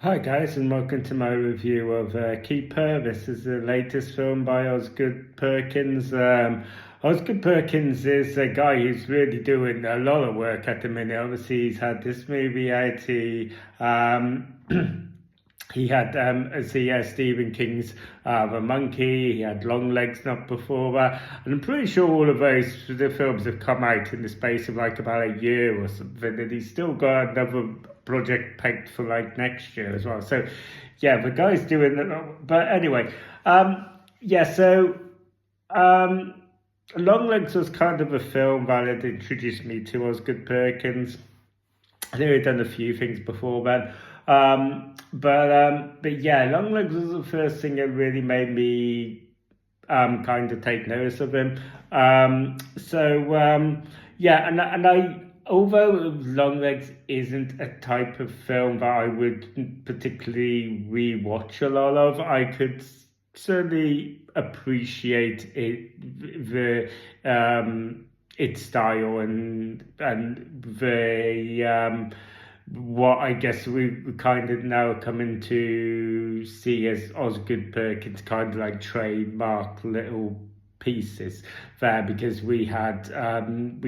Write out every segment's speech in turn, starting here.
Hi guys, and welcome to my review of Keeper. This is the latest film by Osgood Perkins. Osgood Perkins is a guy who's really doing a lot of work at the minute. Obviously, he's had this movie out. He had Stephen King's The Monkey. He had Longlegs not before that, and I'm pretty sure all of the films have come out in the space of like about a year or something. And he's still got another project pegged for like next year as well. So yeah, the guy's doing that. But anyway, yeah. So Longlegs was kind of a film that had introduced me to Osgood Perkins. I think he'd done a few things before then. But yeah, Longlegs was the first thing that really made me kind of take notice of him. Yeah, and I although Longlegs isn't a type of film that I would particularly rewatch a lot of, I could certainly appreciate its style and the what I guess we kind of now coming to see as Osgood Perkins kind of like trademark little pieces there, because we had them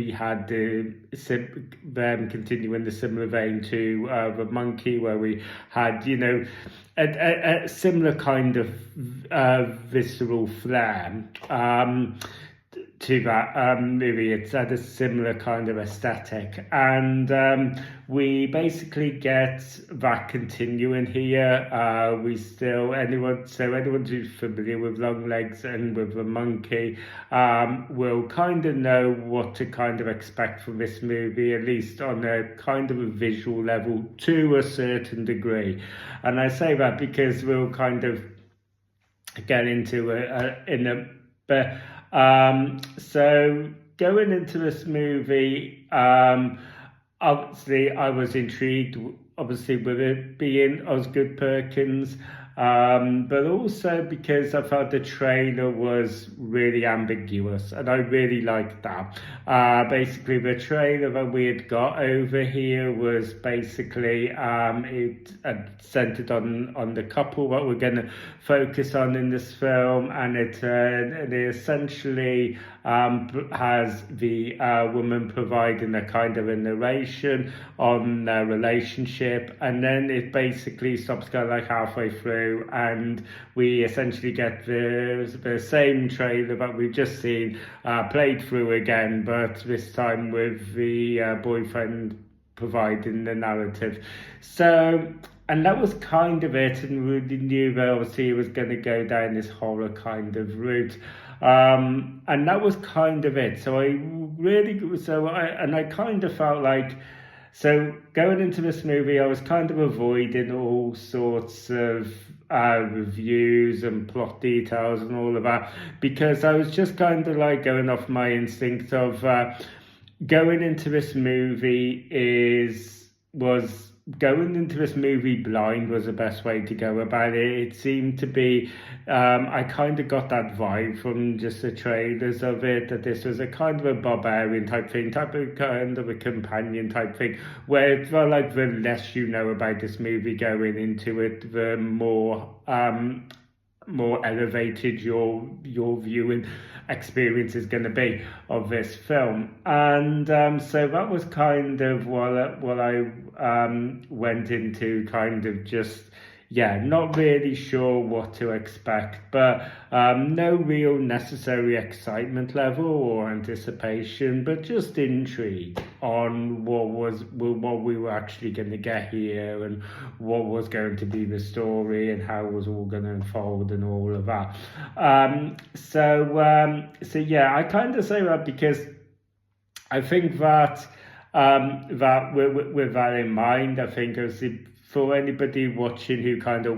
continuing the similar vein to The Monkey, where we had a similar kind of visceral flair to that movie. It's had a similar kind of aesthetic, and we basically get that continuing here. We still anyone who's familiar with Longlegs and with The Monkey will kind of know what to kind of expect from this movie, at least on a kind of a visual level to a certain degree. And I say that because we'll kind of get into it in a bit. So going into this movie, obviously I was intrigued, obviously with it being Osgood Perkins, but also because I felt the trailer was really ambiguous, and I really liked that. Basically, the trailer that we had got over here was basically it centered on the couple that we're going to focus on in this film, and it essentially has the woman providing a kind of a narration on their relationship, and then it basically stops kind of like halfway through, and we essentially get the same trailer that we've just seen played through again, but this time with the boyfriend providing the narrative. So, and that was kind of it, and we knew that obviously it was going to go down this horror kind of route. And that was kind of it. So I kind of felt like, so going into this movie, I was kind of avoiding all sorts of reviews and plot details and all of that, because I was just kind of like going off my instinct of going into this movie was going into this movie blind was the best way to go about it. It seemed to be, I kind of got that vibe from just the trailers of it, that this was a kind of a barbarian type thing, kind of a companion type thing, where it felt like the less you know about this movie going into it, the more elevated your viewing experience is going to be of this film. And so that was kind of what I went into, kind of just, yeah, not really sure what to expect, but no real necessary excitement level or anticipation, but just intrigue on what we were actually going to get here, and what was going to be the story, and how it was all going to unfold, and all of that. So yeah, I kind of say that because I think that that with that in mind, I think obviously for anybody watching who's kind of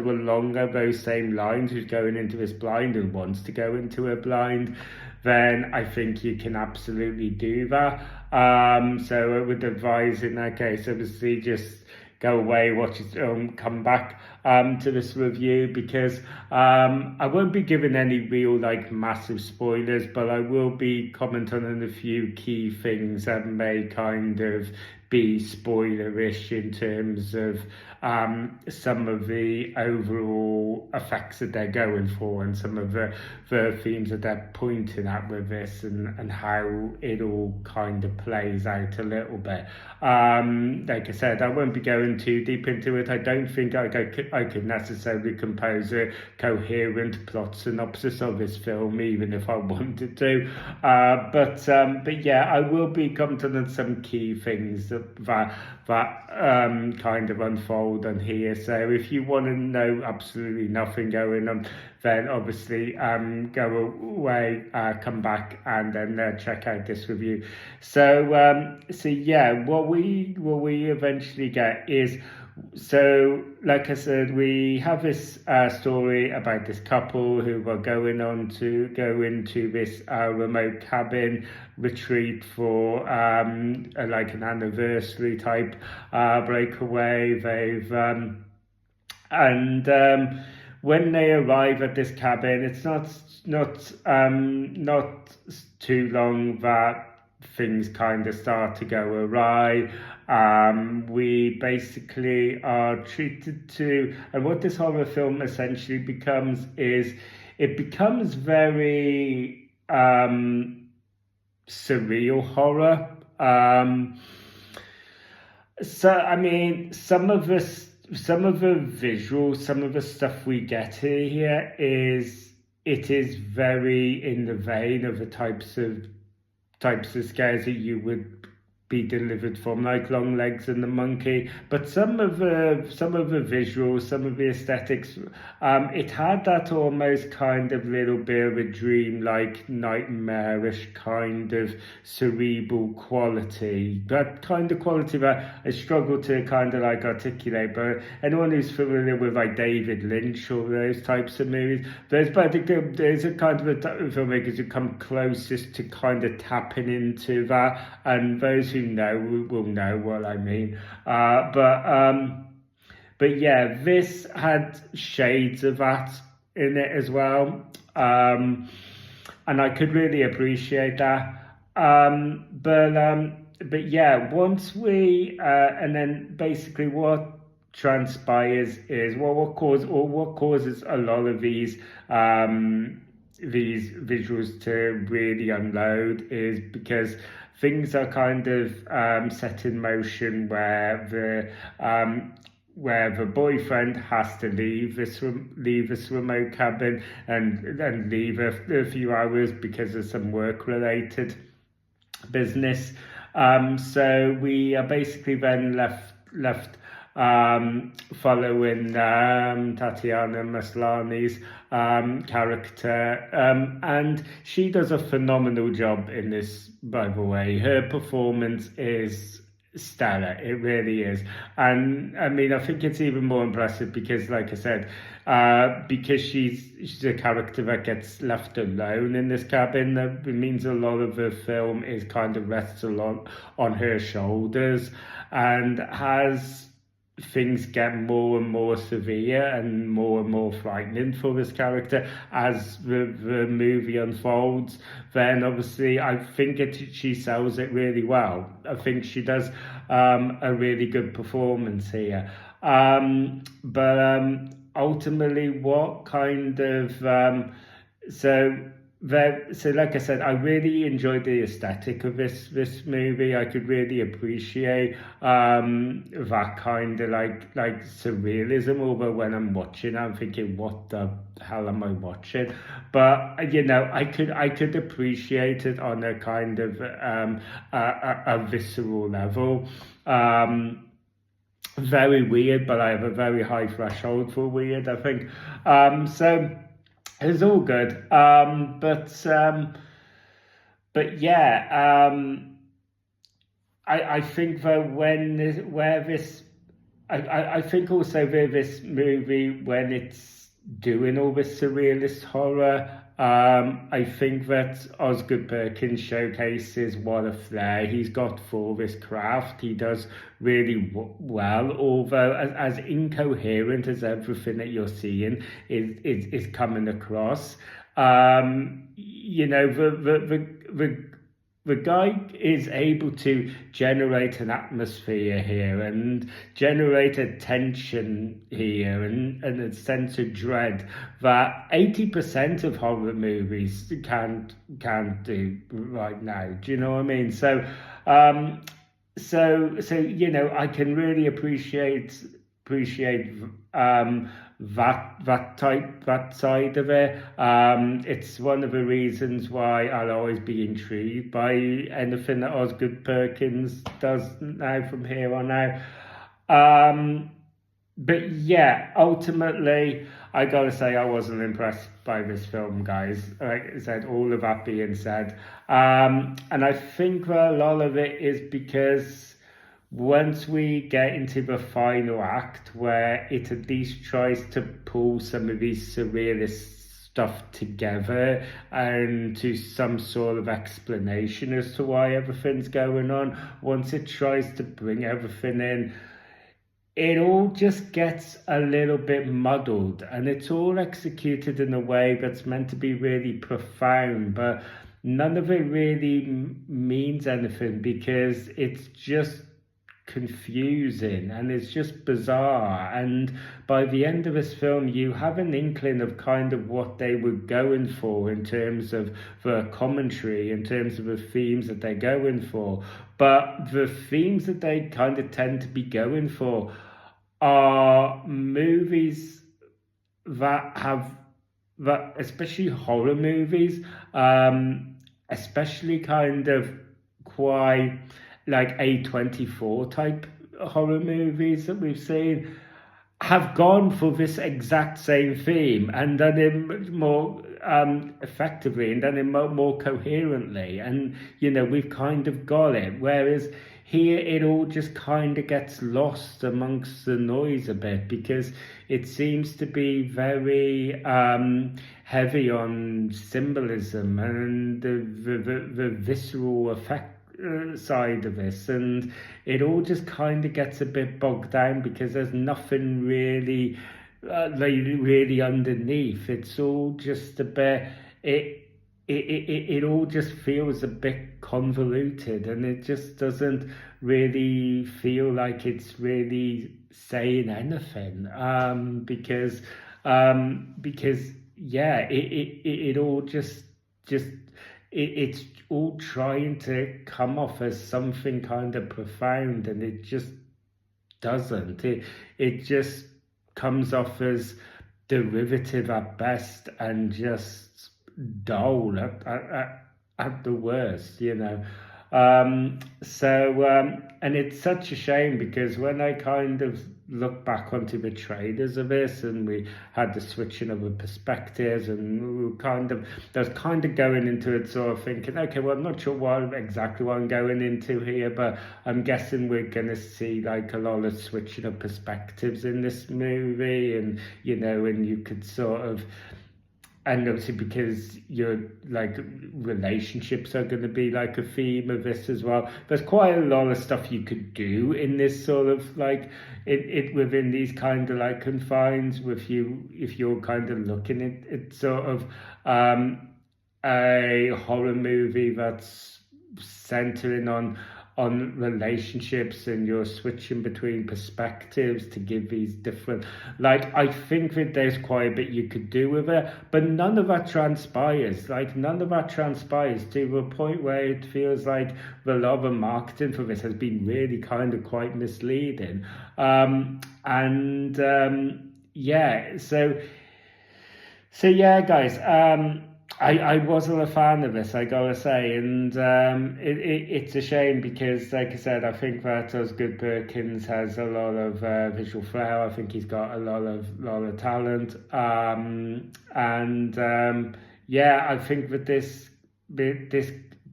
along those same lines, who's going into this blind and wants to go into a blind, then I think you can absolutely do that. So I would advise in that case, obviously, just go away, watch it, come back to this review, because I won't be giving any real like massive spoilers, but I will be commenting on a few key things that may kind of be spoilerish in terms of some of the overall effects that they're going for and some of the themes that they're pointing at with this, and how it all kind of plays out a little bit. Like I said, I won't be going too deep into it. I don't think I could necessarily compose a coherent plot synopsis of this film, even if I wanted to. But yeah, I will be commenting on some key things that kind of unfold on here. So if you want to know absolutely nothing going on, then obviously go away, come back, and then check out this review. So yeah, what we eventually get is, so like I said, we have this story about this couple who are going on to go into this remote cabin retreat for like an anniversary type breakaway. They've when they arrive at this cabin, it's not too long that things kind of start to go awry. We basically are treated to, and what this horror film essentially becomes is, it becomes very surreal horror. So I mean, some of the visuals, some of the stuff we get here is very in the vein of the types of scares that you would be delivered from, like Longlegs and the Monkey. But some of the visuals, some of the aesthetics, it had that almost kind of little bit of a dream-like, nightmarish kind of cerebral quality. That kind of quality that I struggle to kind of like articulate. But anyone who's familiar with like David Lynch or those types of movies, there's a kind of a type of filmmakers who come closest to kind of tapping into that, and those who know will know what I mean. But yeah, this had shades of that in it as well, and I could really appreciate that. But yeah, once we and then basically what transpires is what causes a lot of these visuals to really unload is because things are kind of set in motion where the boyfriend has to leave this remote cabin and leave a few hours because of some work-related business. So we are basically then left following Tatiana Maslany's character, and she does a phenomenal job in this, by the way. Her performance is stellar, it really is. And I mean, I think it's even more impressive because, like I said, because she's a character that gets left alone in this cabin. That means a lot of the film is kind of rests a lot on her shoulders, and as things get more and more severe and more frightening for this character as the movie unfolds, then obviously I think she sells it really well. I think she does a really good performance here. But ultimately, what kind of so like I said, I really enjoyed the aesthetic of this movie. I could really appreciate that kind of like surrealism. Although when I'm watching, I'm thinking, what the hell am I watching? But you know, I could appreciate it on a kind of a visceral level. Very weird, but I have a very high threshold for weird, I think. So it's all good, but yeah, I think that I think also with this movie, when it's doing all this surrealist horror, I think that Osgood Perkins showcases what a flair he's got for this craft. He does really well, although as incoherent as everything that you're seeing is coming across. You know, the the guy is able to generate an atmosphere here and generate a tension here and a sense of dread that 80% of horror movies can't do right now. Do you know what I mean? So I can really appreciate that side of it. It's one of the reasons why I'll always be intrigued by anything that Osgood Perkins does now from here on out. But yeah, ultimately, I gotta say I wasn't impressed by this film, guys. Like I said, all of that being said, and I think that a lot of it is because once we get into the final act, where it at least tries to pull some of these surrealist stuff together and to some sort of explanation as to why everything's going on, once it tries to bring everything in, it all just gets a little bit muddled, and it's all executed in a way that's meant to be really profound, but none of it really means anything because it's just confusing and it's just bizarre. And by the end of this film, you have an inkling of kind of what they were going for in terms of the commentary, in terms of the themes that they're going for. But the themes that they kind of tend to be going for are movies that especially horror movies, especially kind of quite like A24 type horror movies that we've seen, have gone for this exact same theme and done it much more effectively and done it more coherently. And, we've kind of got it. Whereas here it all just kind of gets lost amongst the noise a bit because it seems to be very heavy on symbolism and the visceral effect side of this, and it all just kind of gets a bit bogged down because there's nothing really really underneath. It's all just a bit it all just feels a bit convoluted, and it just doesn't really feel like it's really saying anything because yeah, it all just it's all trying to come off as something kind of profound, and it just doesn't. It just comes off as derivative at best and just dull at the worst, and it's such a shame because when I kind of look back onto the trailers of this, and we had the switching of the perspectives, and we were kind of going into it sort of thinking, okay, well, I'm not sure exactly what I'm going into here, but I'm guessing we're gonna see like a lot of switching of perspectives in this movie, and and you could sort of, and obviously because you're like relationships are going to be like a theme of this as well. There's quite a lot of stuff you could do in this sort of like it within these kind of like confines with you if you're kind of looking at it sort of a horror movie that's centering on relationships, and you're switching between perspectives to give these different, like, I think that there's quite a bit you could do with it, but none of that transpires to the point where it feels like the lot of marketing for this has been really kind of quite misleading. Yeah, so yeah, guys, I wasn't a fan of this, I gotta say, and it's a shame because, like I said, I think that Osgood Perkins has a lot of visual flair. I think he's got a lot of talent, yeah, I think that this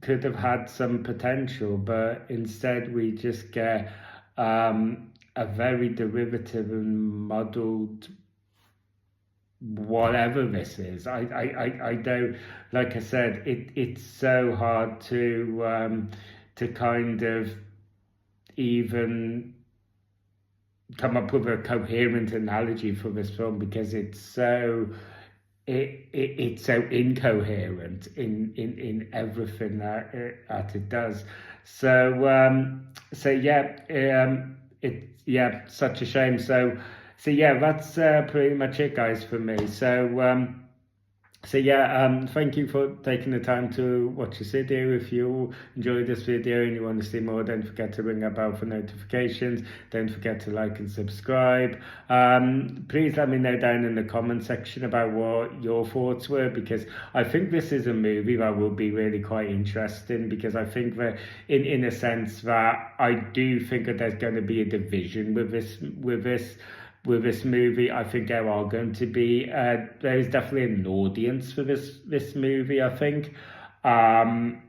could have had some potential, but instead we just get a very derivative and muddled whatever this is. I don't, like I said, it's so hard to kind of even come up with a coherent analogy for this film because it's so it's so incoherent in everything that it does. So yeah, such a shame. So yeah, that's pretty much it, guys, for me. So yeah, thank you for taking the time to watch this video. If you enjoyed this video and you want to see more, don't forget to ring that bell for notifications. Don't forget to like and subscribe. Please let me know down in the comment section about what your thoughts were, because I think this is a movie that will be really quite interesting, because I think that in a sense that I do think that there's going to be a division with this movie. I think there are going to be there's definitely an audience for this movie, I think, and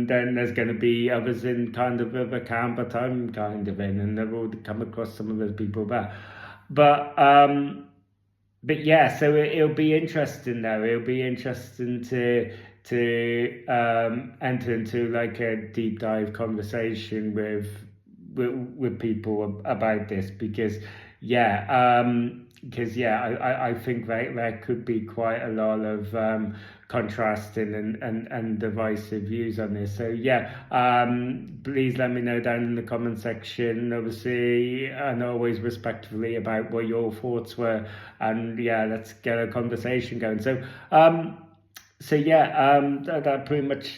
then there's going to be others in kind of the camp that I'm kind of in, and they've already come across some of those people there, but yeah, so it'll be interesting though. It'll be interesting to enter into like a deep dive conversation with people about this, because I think there could be quite a lot of contrasting and divisive views on this. So yeah, please let me know down in the comment section, obviously, and always respectfully, about what your thoughts were, and yeah, let's get a conversation going. So yeah, that pretty much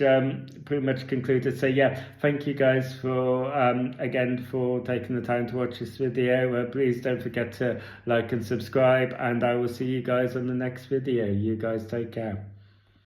concluded. So yeah, thank you guys for again for taking the time to watch this video. Please don't forget to like and subscribe, and I will see you guys on the next video. You guys take care.